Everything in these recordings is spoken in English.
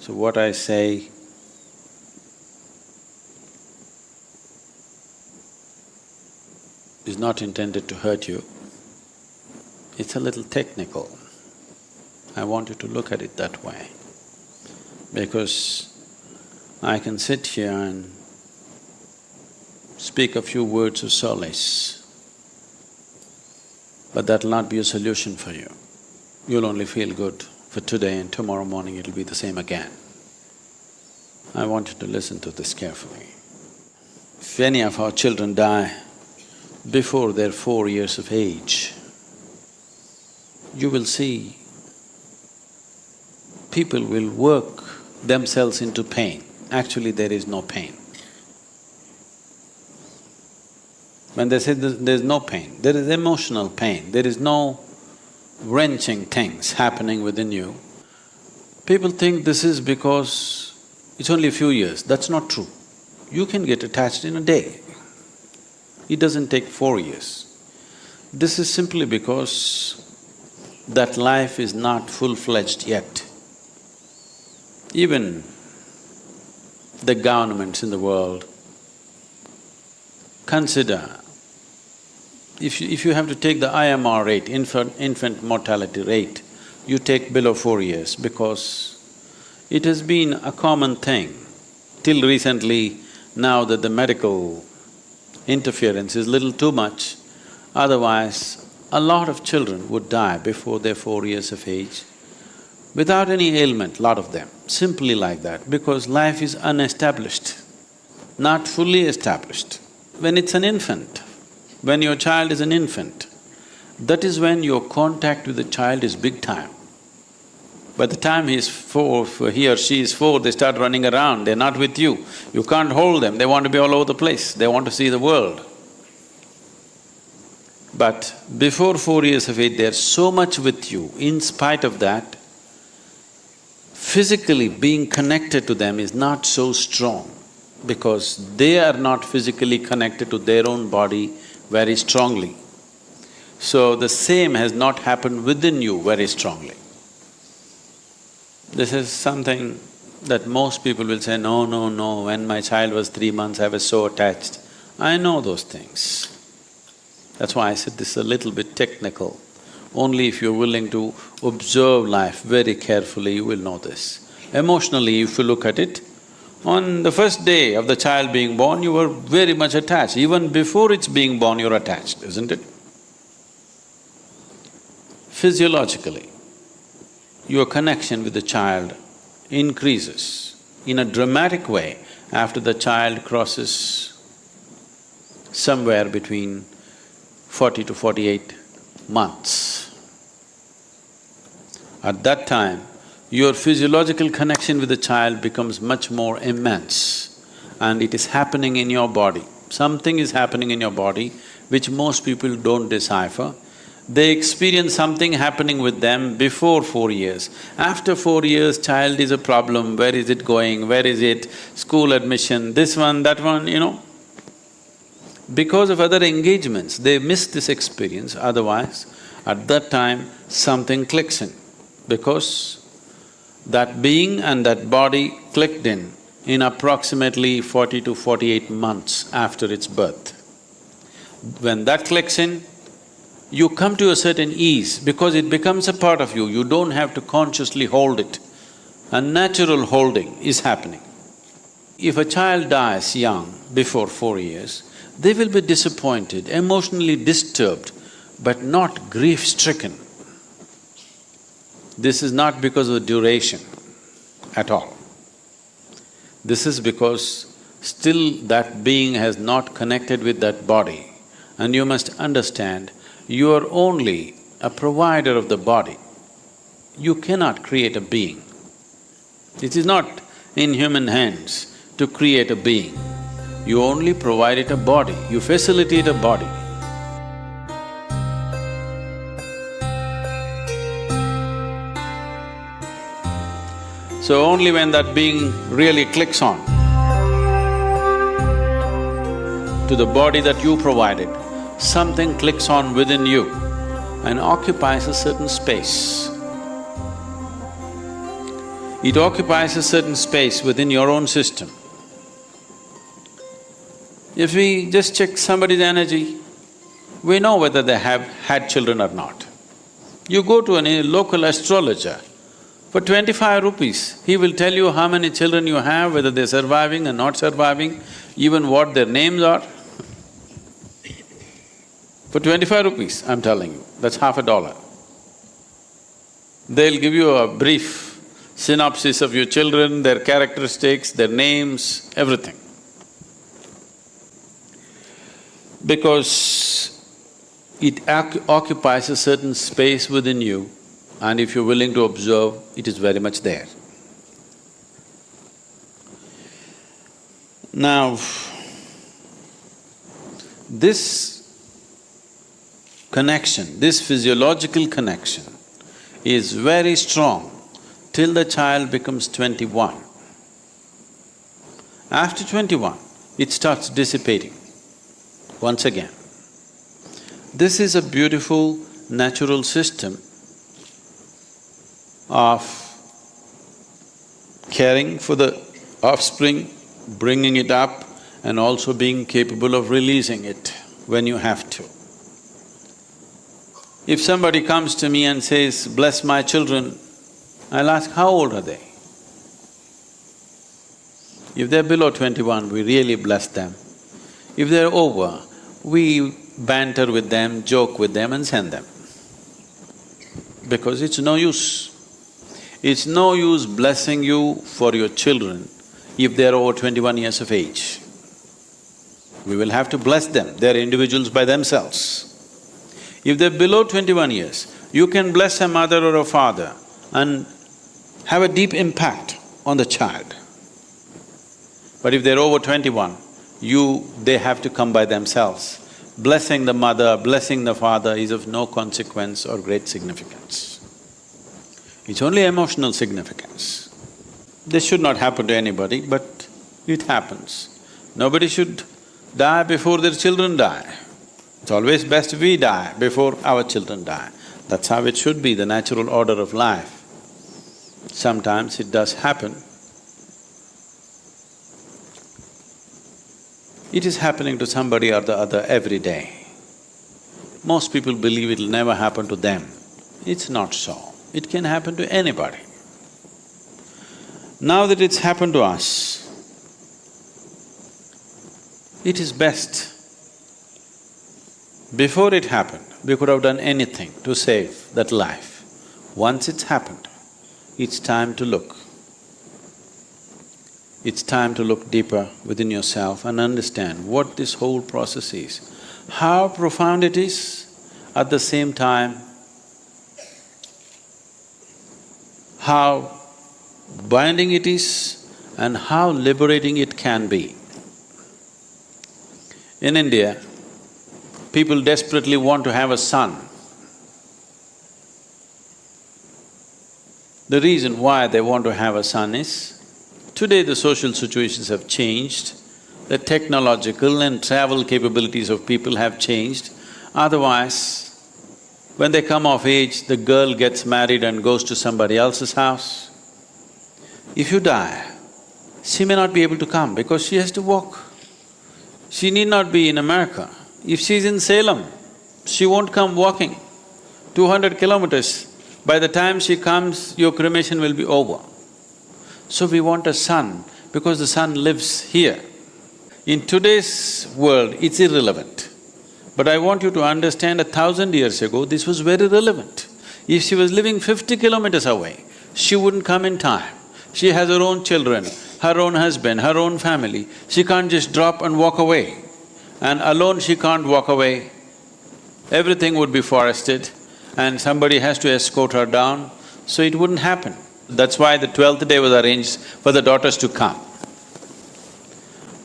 So what I say is not intended to hurt you. It's a little technical. I want you to look at it that way, because I can sit here and speak a few words of solace, but that'll not be a solution for you. You'll only feel good for today, and tomorrow morning it'll be the same again. I want you to listen to this carefully. If any of our children die before they're 4 years of age, you will see people will work themselves into pain. Actually, there is no pain. When they say there's no pain, there is emotional pain, there is no wrenching things happening within you. People think this is because it's only a few years. That's not true. You can get attached in a day. It doesn't take 4 years. This is simply because that life is not full-fledged yet. Even the governments in the world consider, if you have to take the IMR rate, infant mortality rate, you take below 4 years, because it has been a common thing till recently. Now that the medical interference is little too much, otherwise a lot of children would die before they're 4 years of age, without any ailment, lot of them, simply like that, because life is unestablished, not fully established. When it's an infant, when your child is an infant, that is when your contact with the child is big time. By the time he or she is 4, they start running around, they're not with you. You can't hold them, they want to be all over the place, they want to see the world. But before 4 years of age, they're so much with you. In spite of that, physically being connected to them is not so strong, because they are not physically connected to their own body very strongly. So the same has not happened within you very strongly. This is something that most people will say, no, no, no, when my child was 3 months, I was so attached. I know those things. That's why I said this is a little bit technical. Only if you're willing to observe life very carefully, you will know this. Emotionally, if you look at it, on the first day of the child being born, you were very much attached. Even before it's being born, you're attached, isn't it? Physiologically, your connection with the child increases in a dramatic way after the child crosses somewhere between 40 to 48 months. At that time, your physiological connection with the child becomes much more immense, and it is happening in your body. Something is happening in your body which most people don't decipher. They experience something happening with them before 4 years. After 4 years, child is a problem, where is it going, where is it, school admission, this one, that one, you know. Because of other engagements, they miss this experience, otherwise at that time something clicks because that being and that body clicked in approximately 40 to 48 months after its birth. When that clicks in, you come to a certain ease because it becomes a part of you, you don't have to consciously hold it. A natural holding is happening. If a child dies young, before 4 years, they will be disappointed, emotionally disturbed, but not grief-stricken. This is not because of the duration at all. This is because still that being has not connected with that body, and you must understand, you are only a provider of the body. You cannot create a being. It is not in human hands to create a being. You only provide it a body, you facilitate a body. So only when that being really clicks on to the body that you provided, something clicks on within you and occupies a certain space. It occupies a certain space within your own system. If we just check somebody's energy, we know whether they have had children or not. You go to a local astrologer, for 25 rupees, he will tell you how many children you have, whether they're surviving or not surviving, even what their names are. For 25 rupees, I'm telling you, that's $50. They'll give you a brief synopsis of your children, their characteristics, their names, everything. Because it occupies a certain space within you, and if you're willing to observe, it is very much there. Now, this connection, this physiological connection is very strong till the child becomes 21. After 21, it starts dissipating once again. This is a beautiful natural system of caring for the offspring, bringing it up, and also being capable of releasing it when you have to. If somebody comes to me and says, "Bless my children," I'll ask, how old are they? If they're below 21, we really bless them. If they're over, we banter with them, joke with them and send them. Because it's no use. It's no use blessing you for your children if they're over 21 years of age. We will have to bless them, they're individuals by themselves. If they're below 21 years, you can bless a mother or a father and have a deep impact on the child. But if they're over 21, they have to come by themselves. Blessing the mother, blessing the father is of no consequence or great significance. It's only emotional significance. This should not happen to anybody, but it happens. Nobody should die before their children die. It's always best we die before our children die. That's how it should be, the natural order of life. Sometimes it does happen. It is happening to somebody or the other every day. Most people believe it'll never happen to them. It's not so. It can happen to anybody. Now that it's happened to us, it is best. Before it happened, we could have done anything to save that life. Once it's happened, it's time to look. It's time to look deeper within yourself and understand what this whole process is, how profound it is, at the same time, how binding it is and how liberating it can be. In India, people desperately want to have a son. The reason why they want to have a son is, today the social situations have changed, the technological and travel capabilities of people have changed. Otherwise, when they come of age, the girl gets married and goes to somebody else's house. If you die, she may not be able to come because she has to walk. She need not be in America. If she's in Salem, she won't come walking 200 kilometers. By the time she comes, your cremation will be over. So we want a son because the son lives here. In today's world, it's irrelevant. But I want you to understand, 1,000 years ago, this was very relevant. If she was living 50 kilometers away, she wouldn't come in time. She has her own children, her own husband, her own family. She can't just drop and walk away. And alone she can't walk away. Everything would be forested and somebody has to escort her down, so it wouldn't happen. That's why the 12th day was arranged for the daughters to come.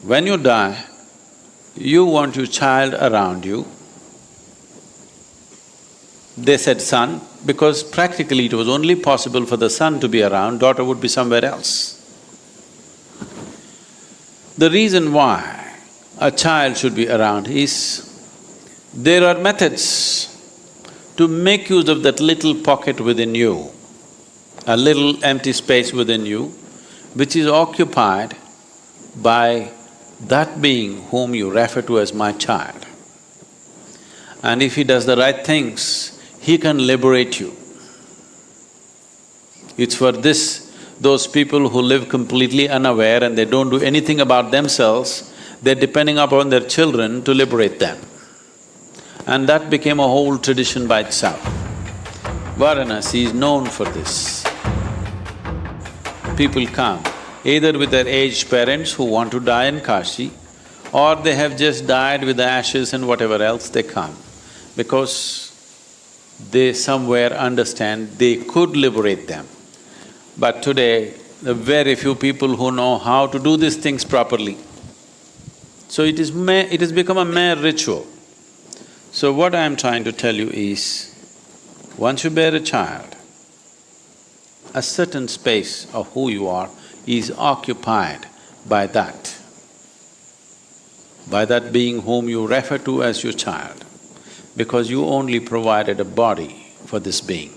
When you die, you want your child around you. They said son, because practically it was only possible for the son to be around, daughter would be somewhere else. The reason why a child should be around is, there are methods to make use of that little pocket within you. a little empty space within you, which is occupied by that being whom you refer to as my child. And if he does the right things, he can liberate you. It's for this, those people who live completely unaware and they don't do anything about themselves, they're depending upon their children to liberate them. And that became a whole tradition by itself. Varanasi is known for this. People come either with their aged parents who want to die in Kashi, or they have just died with the ashes and whatever else they come, because they somewhere understand they could liberate them. But today, there are very few people who know how to do these things properly. So it has become a mere ritual. So what I am trying to tell you is, once you bear a child, a certain space of who you are is occupied by that being whom you refer to as your child, because you only provided a body for this being.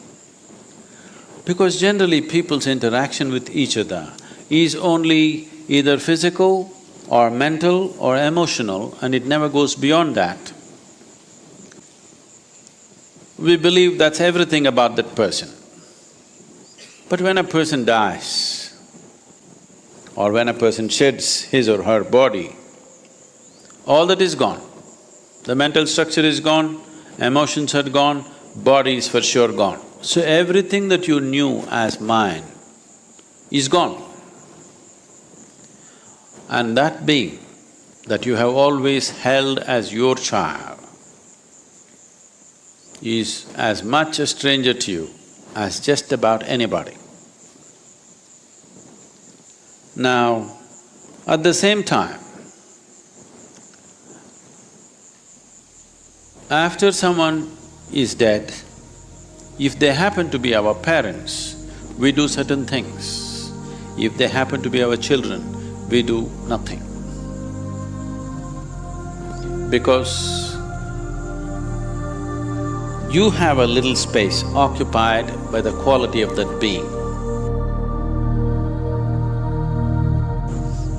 Because generally people's interaction with each other is only either physical or mental or emotional, and it never goes beyond that. We believe that's everything about that person. But when a person dies, or when a person sheds his or her body, all that is gone. The mental structure is gone, emotions are gone, body is for sure gone. So everything that you knew as mine is gone. And that being that you have always held as your child is as much a stranger to you as just about anybody. Now, at the same time, after someone is dead, if they happen to be our parents, we do certain things. If they happen to be our children, we do nothing. Because you have a little space occupied by the quality of that being.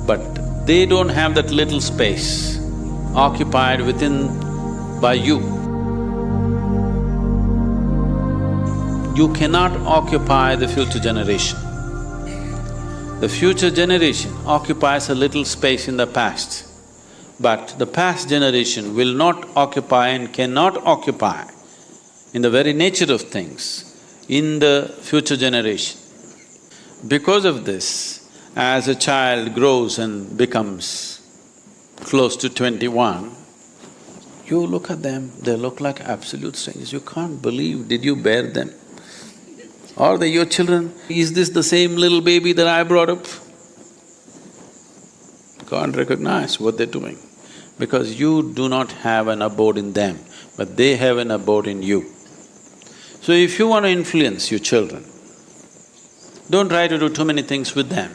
But they don't have that little space occupied by you. You cannot occupy the future generation. The future generation occupies a little space in the past, but the past generation will not occupy and cannot occupy, in the very nature of things, in the future generation. Because of this, as a child grows and becomes close to 21, you look at them, they look like absolute strangers. You can't believe, did you bear them? Are they your children? Is this the same little baby that I brought up? Can't recognize what they're doing, because you do not have an abode in them, but they have an abode in you. So if you want to influence your children, don't try to do too many things with them.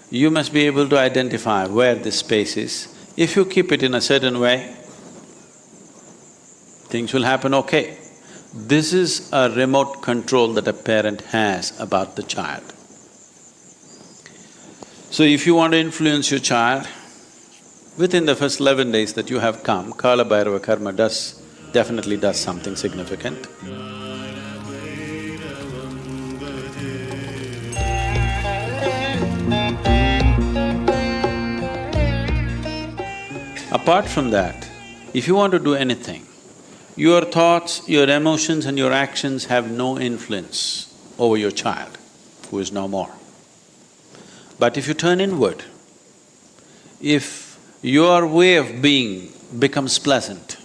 You must be able to identify where this space is. If you keep it in a certain way, things will happen okay. This is a remote control that a parent has about the child. So if you want to influence your child, within the first 11 days that you have come, Kala Bhairava Karma definitely does something significant. Apart from that, if you want to do anything, your thoughts, your emotions and your actions have no influence over your child, who is no more. But if you turn inward, if your way of being becomes pleasant,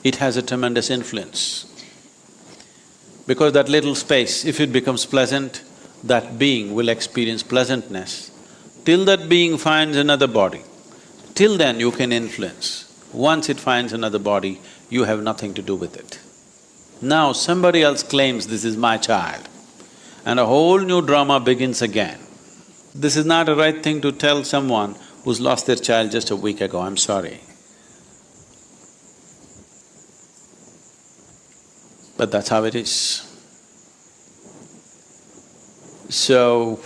it has a tremendous influence. Because that little space, if it becomes pleasant, that being will experience pleasantness. Till that being finds another body, till then you can influence. Once it finds another body, you have nothing to do with it. Now somebody else claims, this is my child, and a whole new drama begins again. This is not a right thing to tell someone who's lost their child just a week ago, I'm sorry. But that's how it is. So,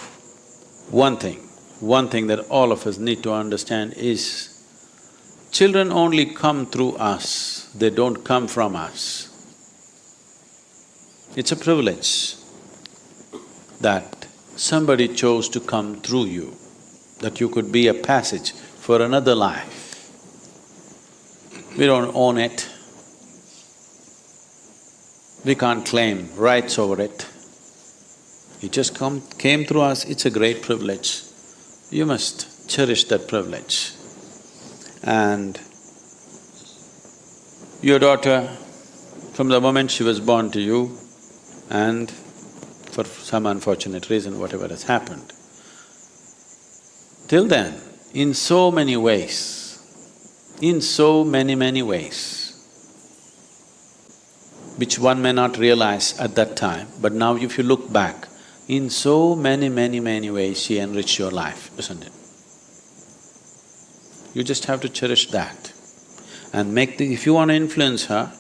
one thing that all of us need to understand is, children only come through us, they don't come from us. It's a privilege that somebody chose to come through you, that you could be a passage for another life. We don't own it. We can't claim rights over it. It just came through us, it's a great privilege. You must cherish that privilege. And your daughter, from the moment she was born to you, and for some unfortunate reason, whatever has happened, till then, in so many ways, which one may not realize at that time, but now if you look back, in so many ways she enriched your life, isn't it? You just have to cherish that and if you want to influence her,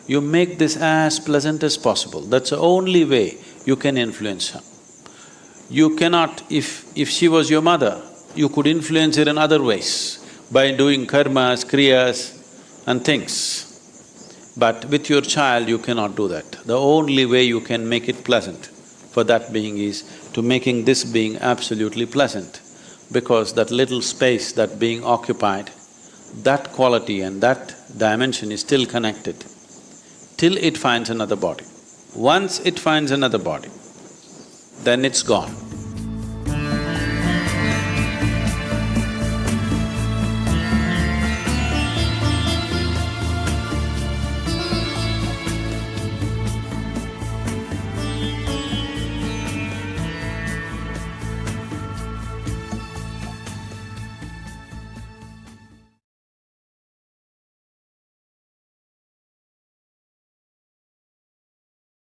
you make this as pleasant as possible. That's the only way you can influence her. You cannot… if she was your mother, you could influence her in other ways by doing karmas, kriyas and things. But with your child, you cannot do that. The only way you can make it pleasant for that being is to making this being absolutely pleasant, because that little space that being occupied, that quality and that dimension is still connected till it finds another body. Once it finds another body, then it's gone.